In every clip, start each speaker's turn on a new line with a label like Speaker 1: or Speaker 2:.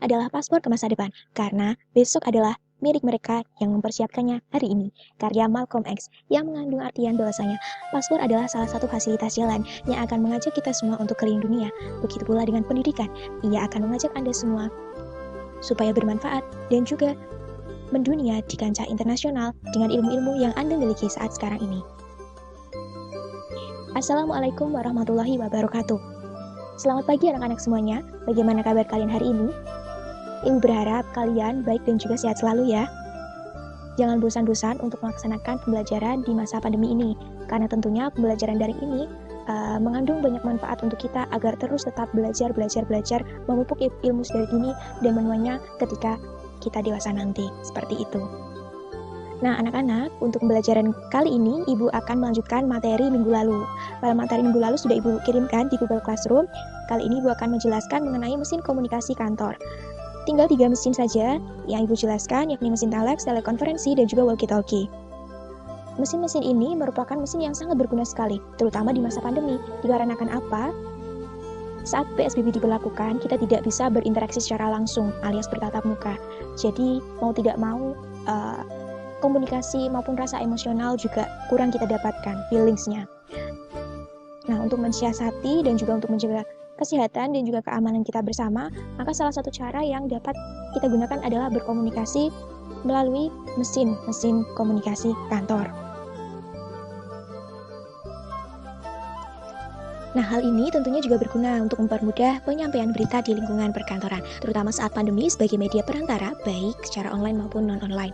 Speaker 1: adalah paspor ke masa depan, karena besok adalah milik mereka yang mempersiapkannya hari ini. Karya Malcolm X yang mengandung artian bahwasanya paspor adalah salah satu fasilitas jalan yang akan mengajak kita semua untuk keliling dunia. Begitu pula dengan pendidikan, ia akan mengajak Anda semua supaya bermanfaat dan juga mendunia di kancah internasional dengan ilmu-ilmu yang Anda miliki saat sekarang ini. Assalamualaikum warahmatullahi wabarakatuh. Selamat pagi anak-anak semuanya, bagaimana kabar kalian hari ini? Ibu berharap kalian baik dan juga sehat selalu ya. Jangan bosan-bosan untuk melaksanakan pembelajaran di masa pandemi ini, karena tentunya pembelajaran daring ini mengandung banyak manfaat untuk kita agar terus tetap belajar, memupuk ilmu dari dini dan menuainya ketika kita dewasa nanti, seperti itu. Nah, anak-anak, untuk pembelajaran kali ini, Ibu akan melanjutkan materi minggu lalu. Pada materi minggu lalu sudah Ibu kirimkan di Google Classroom. Kali ini Ibu akan menjelaskan mengenai mesin komunikasi kantor. Tinggal 3 mesin saja yang Ibu jelaskan, yakni mesin telex, telekonferensi, dan juga walkie-talkie. Mesin-mesin ini merupakan mesin yang sangat berguna sekali, terutama di masa pandemi. Dikarenakan apa? Saat PSBB diberlakukan, kita tidak bisa berinteraksi secara langsung, alias bertatap muka. Jadi, mau tidak mau, komunikasi maupun rasa emosional juga kurang kita dapatkan, feelingsnya. Nah, untuk mensiasati dan juga untuk menjaga kesehatan dan juga keamanan kita bersama, maka salah satu cara yang dapat kita gunakan adalah berkomunikasi melalui mesin komunikasi kantor. Nah, hal ini tentunya juga berguna untuk mempermudah penyampaian berita di lingkungan perkantoran, terutama saat pandemi sebagai media perantara, baik secara online maupun non-online.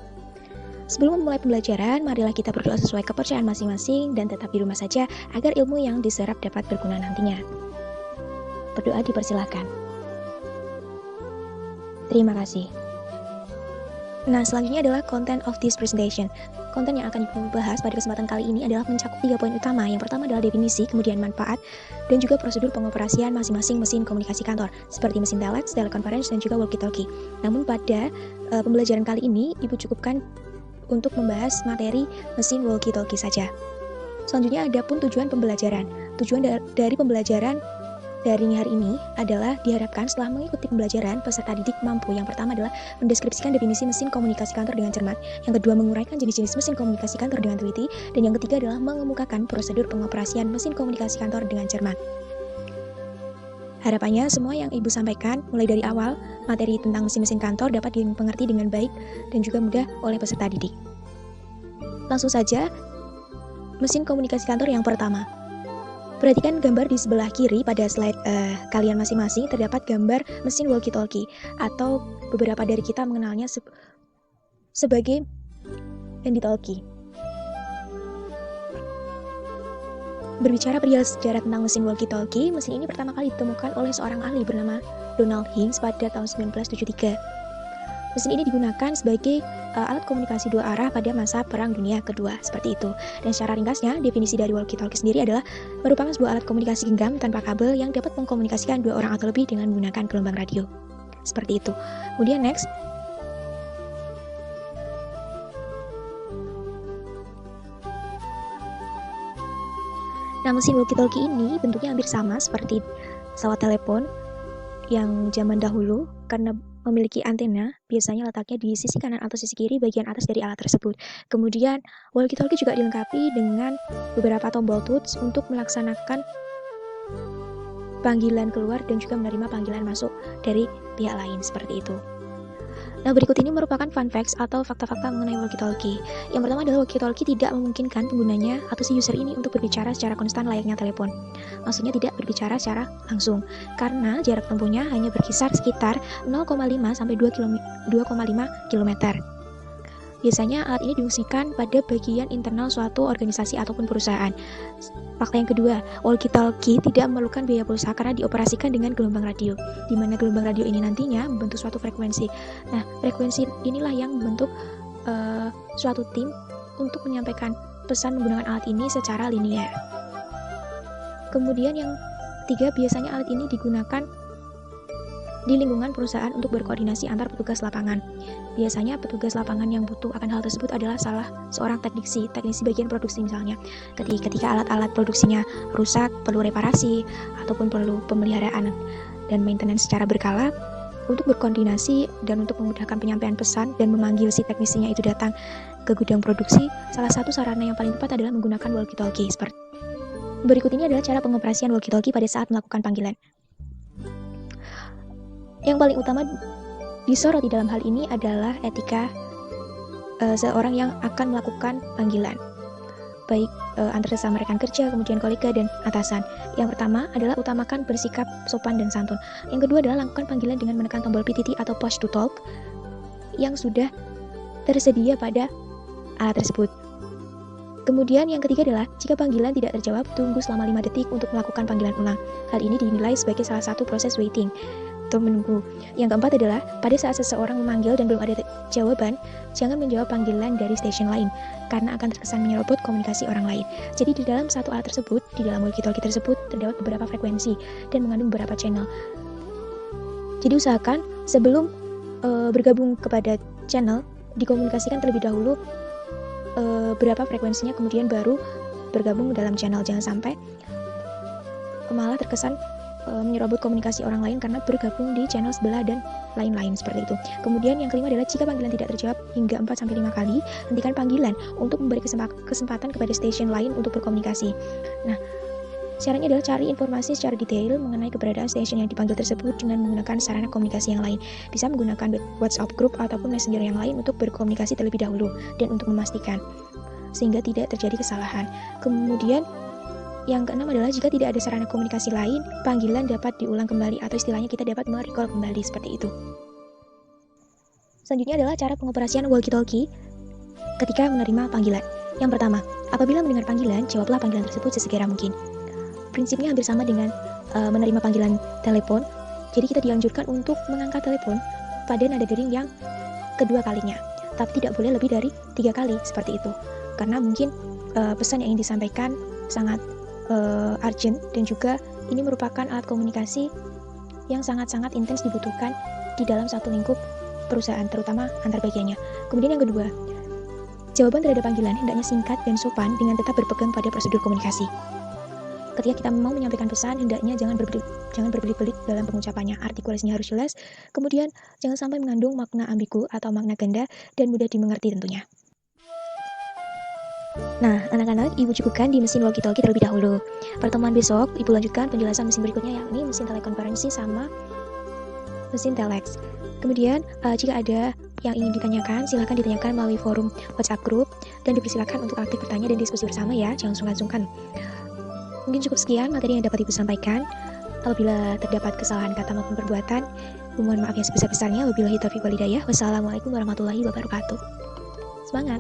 Speaker 1: Sebelum memulai pembelajaran, marilah kita berdoa sesuai kepercayaan masing-masing dan tetap di rumah saja agar ilmu yang diserap dapat berguna nantinya. Berdoa dipersilahkan. Terima kasih. Nah, selanjutnya adalah content of this presentation. Konten yang akan Ibu bahas pada kesempatan kali ini adalah mencakup 3 poin utama. Yang pertama adalah definisi, kemudian manfaat, dan juga prosedur pengoperasian masing-masing mesin komunikasi kantor, seperti mesin telex, telekonferensi, dan juga walkie-talkie. Namun pada pembelajaran kali ini, Ibu cukupkan untuk membahas materi mesin walkie-talkie saja. Selanjutnya ada pun tujuan pembelajaran. Tujuan dari pembelajaran daring hari ini adalah diharapkan setelah mengikuti pembelajaran, peserta didik mampu yang pertama adalah mendeskripsikan definisi mesin komunikasi kantor dengan cermat, yang kedua menguraikan jenis-jenis mesin komunikasi kantor dengan teliti, dan yang ketiga adalah mengemukakan prosedur pengoperasian mesin komunikasi kantor dengan cermat. Harapannya semua yang Ibu sampaikan mulai dari awal materi tentang mesin-mesin kantor dapat dimengerti dengan baik dan juga mudah oleh peserta didik. Langsung saja, mesin komunikasi kantor yang pertama. Perhatikan gambar di sebelah kiri pada slide kalian masing-masing, terdapat gambar mesin walkie-talkie atau beberapa dari kita mengenalnya sebagai handy-talkie. Berbicara perihal sejarah tentang mesin walkie-talkie, mesin ini pertama kali ditemukan oleh seorang ahli bernama Donald Higgs pada tahun 1973. Mesin ini digunakan sebagai alat komunikasi dua arah pada masa Perang Dunia Kedua, seperti itu. Dan secara ringkasnya, definisi dari walkie-talkie sendiri adalah merupakan sebuah alat komunikasi genggam tanpa kabel yang dapat mengkomunikasikan 2 orang atau lebih dengan menggunakan gelombang radio. Seperti itu. Kemudian next. Nah, mesin walkie-talkie ini bentuknya hampir sama seperti pesawat telepon yang zaman dahulu karena memiliki antena, biasanya letaknya di sisi kanan atau sisi kiri bagian atas dari alat tersebut. Kemudian, walkie-talkie juga dilengkapi dengan beberapa tombol touch untuk melaksanakan panggilan keluar dan juga menerima panggilan masuk dari pihak lain, seperti itu. Nah, berikut ini merupakan fun facts atau fakta-fakta mengenai walkie-talkie. Yang pertama adalah walkie-talkie tidak memungkinkan penggunanya atau si user ini untuk berbicara secara konstan layaknya telepon. Maksudnya tidak berbicara secara langsung, karena jarak tempuhnya hanya berkisar sekitar 0,5 sampai 2,5 km. Biasanya alat ini diungsikan pada bagian internal suatu organisasi ataupun perusahaan. Fakta yang kedua, walkie-talkie tidak memerlukan biaya pulsa karena dioperasikan dengan gelombang radio, di mana gelombang radio ini nantinya membentuk suatu frekuensi. Nah, frekuensi inilah yang membentuk suatu tim untuk menyampaikan pesan menggunakan alat ini secara linear. Kemudian yang ketiga, biasanya alat ini digunakan di lingkungan perusahaan untuk berkoordinasi antar petugas lapangan. Biasanya petugas lapangan yang butuh akan hal tersebut adalah salah seorang teknisi bagian produksi misalnya. Ketika alat-alat produksinya rusak, perlu reparasi, ataupun perlu pemeliharaan dan maintenance secara berkala, Untuk berkoordinasi dan untuk memudahkan penyampaian pesan dan memanggil si teknisinya itu datang ke gudang produksi, salah satu sarana yang paling tepat adalah menggunakan walkie-talkie. Berikut ini adalah cara pengoperasian walkie-talkie pada saat melakukan panggilan. Yang paling utama disorot di dalam hal ini adalah etika seorang yang akan melakukan panggilan, baik antara sesama rekan kerja, kemudian kolega, dan atasan. Yang pertama adalah utamakan bersikap sopan dan santun. Yang kedua adalah lakukan panggilan dengan menekan tombol PTT atau push to talk yang sudah tersedia pada alat tersebut. Kemudian yang ketiga adalah jika panggilan tidak terjawab, tunggu selama 5 detik untuk melakukan panggilan ulang. Hal ini dinilai sebagai salah satu proses waiting atau menunggu. Yang keempat adalah pada saat seseorang memanggil dan belum ada jawaban, jangan menjawab panggilan dari stasiun lain karena akan terkesan menyerobot komunikasi orang lain. Jadi di dalam satu alat tersebut, di dalam walkie-talkie tersebut terdapat beberapa frekuensi dan mengandung beberapa channel. Jadi usahakan sebelum bergabung kepada channel, dikomunikasikan terlebih dahulu berapa frekuensinya, kemudian baru bergabung dalam channel. Jangan sampai malah terkesan menyerobot komunikasi orang lain karena bergabung di channel sebelah dan lain-lain seperti itu. Kemudian yang kelima adalah jika panggilan tidak terjawab hingga 4-5 kali, hentikan panggilan untuk memberi kesempatan kepada stasiun lain untuk berkomunikasi. Nah, caranya adalah cari informasi secara detail mengenai keberadaan stasiun yang dipanggil tersebut dengan menggunakan sarana komunikasi yang lain. Bisa menggunakan WhatsApp group ataupun messenger yang lain untuk berkomunikasi terlebih dahulu dan untuk memastikan sehingga tidak terjadi kesalahan. Kemudian yang keenam adalah jika tidak ada sarana komunikasi lain, panggilan dapat diulang kembali atau istilahnya kita dapat merecall kembali seperti itu. Selanjutnya adalah cara pengoperasian walkie-talkie ketika menerima panggilan. Yang pertama, apabila mendengar panggilan, jawablah panggilan tersebut sesegera mungkin. Prinsipnya hampir sama dengan menerima panggilan telepon. Jadi kita dianjurkan untuk mengangkat telepon pada nada dering yang kedua kalinya, tapi tidak boleh lebih dari 3 kali seperti itu. Karena mungkin pesan yang ingin disampaikan sangat urgent dan juga ini merupakan alat komunikasi yang sangat-sangat intens dibutuhkan di dalam satu lingkup perusahaan, terutama antar bagiannya. Kemudian yang kedua, jawaban terhadap panggilan hendaknya singkat dan sopan dengan tetap berpegang pada prosedur komunikasi. Ketika kita mau menyampaikan pesan, hendaknya jangan berbelit-belit dalam pengucapannya. Artikulasinya harus jelas, kemudian jangan sampai mengandung makna ambigu atau makna ganda dan mudah dimengerti tentunya. Nah, anak-anak, Ibu cukupkan di mesin walkie-talkie terlebih dahulu. Pertemuan besok, Ibu lanjutkan penjelasan mesin berikutnya, yakni mesin telekonferensi sama mesin telex. Kemudian, jika ada yang ingin ditanyakan, silahkan ditanyakan melalui forum WhatsApp group dan dipersilakan untuk aktif bertanya dan diskusi bersama ya, jangan sungkan-sungkan. Mungkin cukup sekian materi yang dapat Ibu sampaikan. Apabila terdapat kesalahan kata maupun perbuatan, mohon maaf yang sebesar-besarnya. Wabillahi taufiq wal hidayah. Wassalamualaikum warahmatullahi wabarakatuh. Semangat!